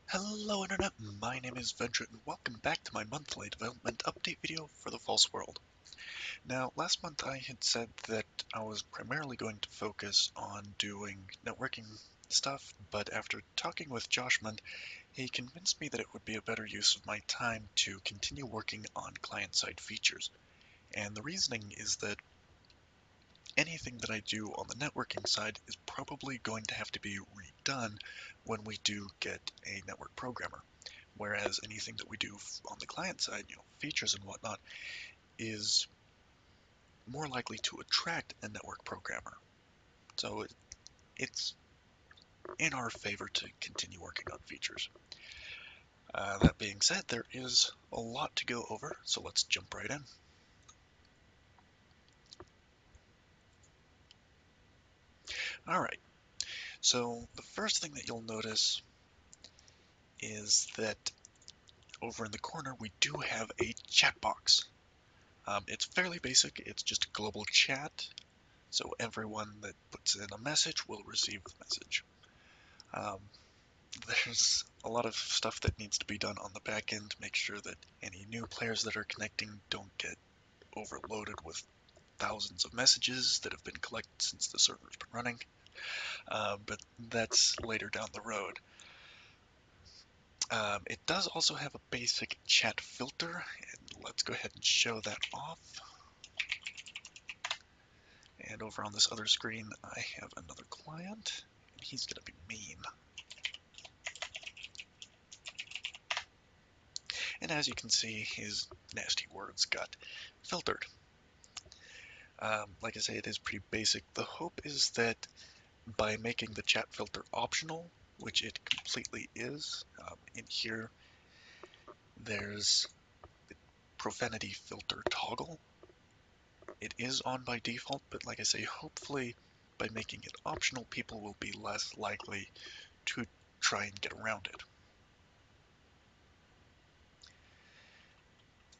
Hello Internet, my name is Venture and welcome back to my monthly development update video for the False World. Now, last month I had said that I was primarily going to focus on doing networking stuff, but after talking with Joshman, he convinced me that it would be a better use of my time to continue working on client-side features. And the reasoning is that anything that I do on the networking side is probably going to have to be redone when we do get a network programmer. Whereas anything that we do on the client side, features and whatnot, is more likely to attract a network programmer. So it's in our favor to continue working on features. That being said, there is a lot to go over, so let's jump right in. Alright, so the first thing that you'll notice is that over in the corner we do have a chat box. It's fairly basic, it's just a global chat, so everyone that puts in a message will receive the message. There's a lot of stuff that needs to be done on the back end to make sure that any new players that are connecting don't get overloaded with thousands of messages that have been collected since the server's been running, but that's later down the road. It does also have a basic chat filter, and let's go ahead and show that off. And over on this other screen, I have another client, and he's going to be mean. And as you can see, his nasty words got filtered. Like I say, it is pretty basic. The hope is that by making the chat filter optional, which it completely is, in here there's the profanity filter toggle. It is on by default, but like I say, hopefully by making it optional, people will be less likely to try and get around it.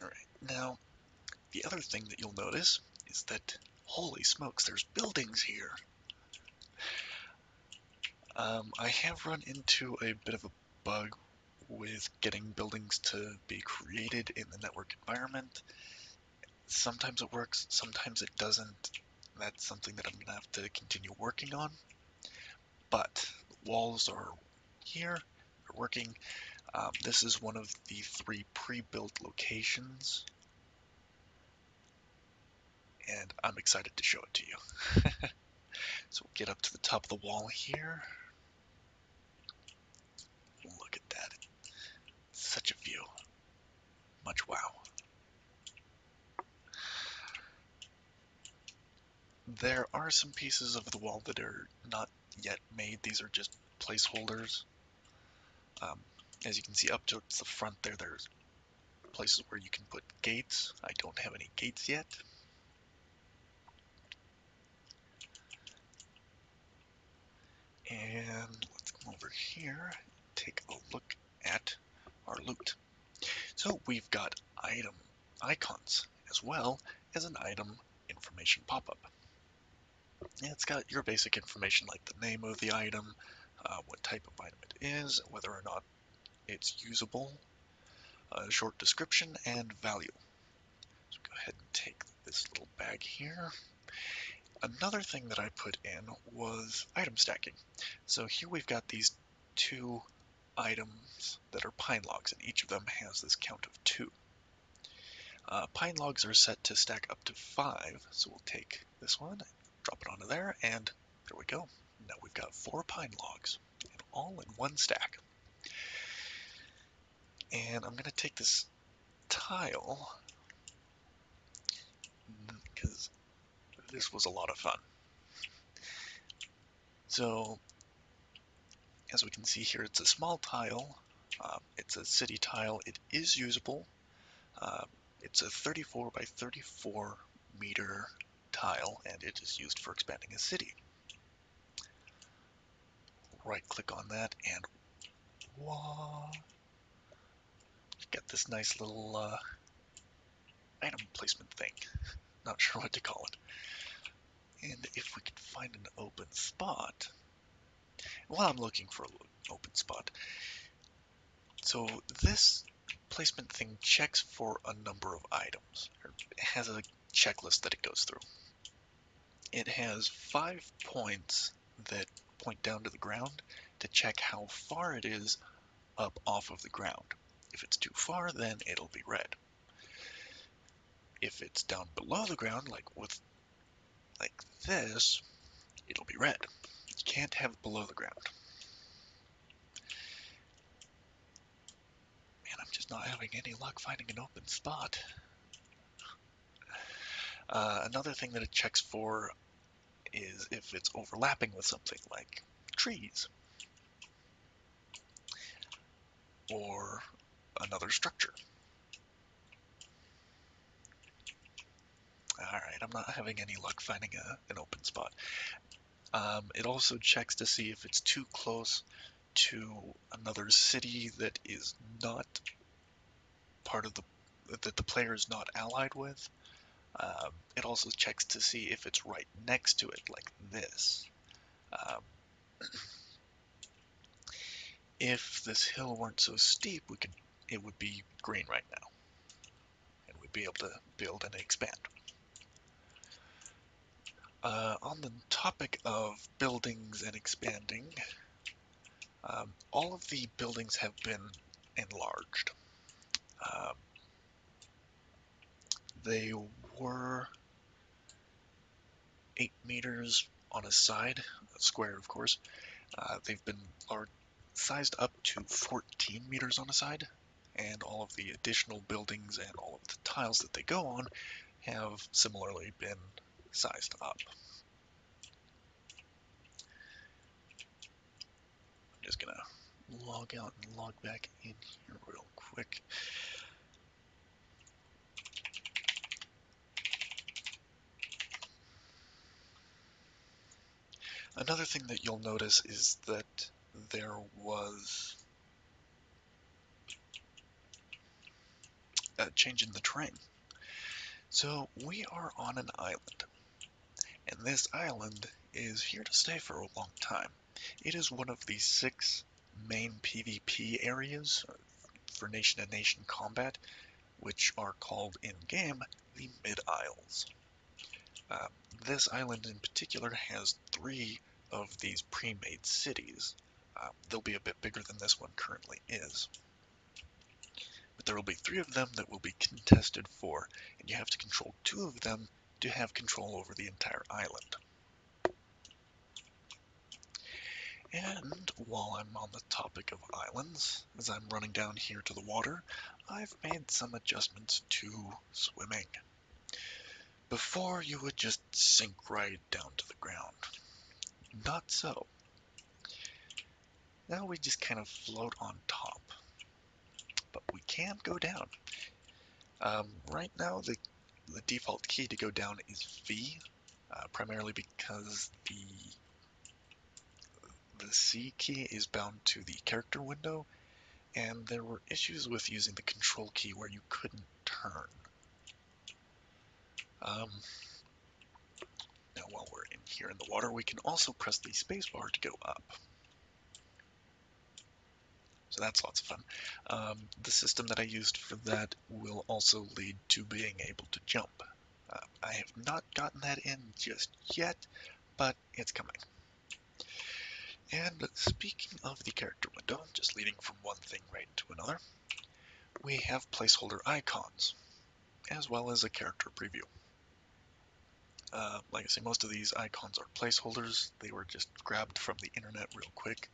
Alright, now the other thing that you'll notice is that, holy smokes, there's buildings here. I have run into a bit of a bug with getting buildings to be created in the network environment. Sometimes it works, sometimes it doesn't. That's something that I'm going to have to continue working on. But the walls are here, they're working. This is one of the 3 pre-built locations, and I'm excited to show it to you. So we'll get up to the top of the wall here. Look at that. Such a view. Much wow. There are some pieces of the wall that are not yet made. These are just placeholders. As you can see up towards the front there, there's places where you can put gates. I don't have any gates yet. And let's come over here and take a look at our loot. So we've got item icons as well as an item information pop-up. It's got your basic information like the name of the item, what type of item it is, whether or not it's usable, a short description, and value. So go ahead and take this little bag here. Another thing that I put in was item stacking. So here we've got these 2 items that are pine logs, and each of them has this count of 2. Pine logs are set to stack up to 5, so we'll take this one, drop it onto there, and there we go. Now we've got 4 pine logs, and all in one stack. And I'm going to take this tile, because this was a lot of fun. So, as we can see here, it's a small tile. It's a city tile. It is usable. It's a 34 by 34 meter tile, and it is used for expanding a city. Right click on that, and voila! Get this nice little item placement thing. Not sure what to call it. And if we could find an open spot, while I'm looking for an open spot, So this placement thing checks for a number of items. It has a checklist that it goes through. It has 5 points that point down to the ground to check how far it is up off of the ground. If it's too far, then it'll be red. If it's down below the ground, like this, it'll be red. You can't have it below the ground. Man, I'm just not having any luck finding an open spot. Another thing that it checks for is if it's overlapping with something like trees or another structure. Alright, I'm not having any luck finding an open spot. It also checks to see if it's too close to another city that is not part of that the player is not allied with. It also checks to see if it's right next to it, like this. Um, if this hill weren't so steep, it would be green right now, and we'd be able to build and expand. On the topic of buildings and expanding, all of the buildings have been enlarged. They were 8 meters on a side, square of course. They've been sized up to 14 meters on a side, and all of the additional buildings and all of the tiles that they go on have similarly been sized up. I'm just gonna log out and log back in here real quick. Another thing that you'll notice is that there was a change in the terrain. So we are on an island, and this island is here to stay for a long time. It is one of the 6 main PvP areas for nation-to-nation combat, which are called in-game the Mid-Isles. This island in particular has 3 of these pre-made cities. They'll be a bit bigger than this one currently is. But there will be 3 of them that will be contested for, and you have to control 2 of them to have control over the entire island. And while I'm on the topic of islands, as I'm running down here to the water, I've made some adjustments to swimming. Before, you would just sink right down to the ground. Not so. Now we just kind of float on top. But we can go down. Right now, the default key to go down is V, primarily because the C key is bound to the character window, and there were issues with using the control key where you couldn't turn. Now while we're in here in the water, we can also press the spacebar to go up. So that's lots of fun. The system that I used for that will also lead to being able to jump. I have not gotten that in just yet, but it's coming. And speaking of the character window, just leading from one thing right into another, we have placeholder icons, as well as a character preview. Like I say, most of these icons are placeholders. They were just grabbed from the internet real quick.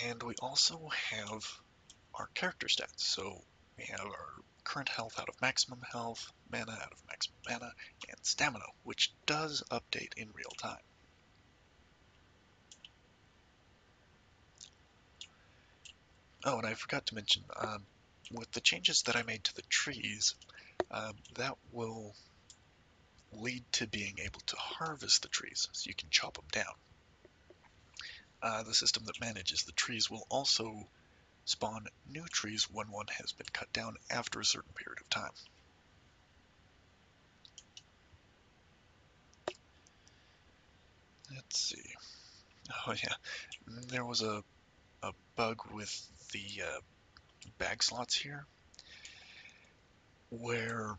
And we also have our character stats. So we have our current health out of maximum health, mana out of maximum mana, and stamina, which does update in real time. Oh, and I forgot to mention, with the changes that I made to the trees, that will lead to being able to harvest the trees, so you can chop them down. The system that manages the trees will also spawn new trees when one has been cut down after a certain period of time. Let's see. Oh yeah, there was a a bug with the bag slots here where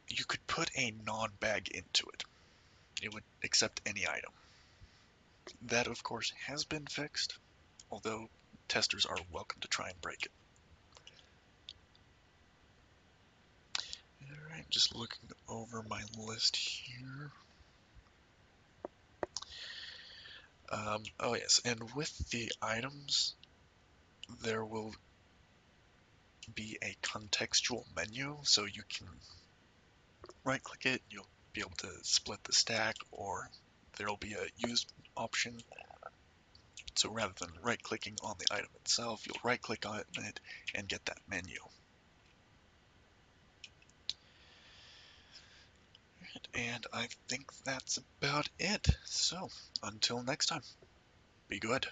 you could put a non-bag into it. It would accept any item. That, of course, has been fixed, although testers are welcome to try and break it. Alright, just looking over my list here. Oh yes, and with the items, there will be a contextual menu, so you can right-click it, you'll be able to split the stack, or there'll be a used option. So rather than right-clicking on the item itself, you'll right-click on it and get that menu. And I think that's about it. So, until next time, be good.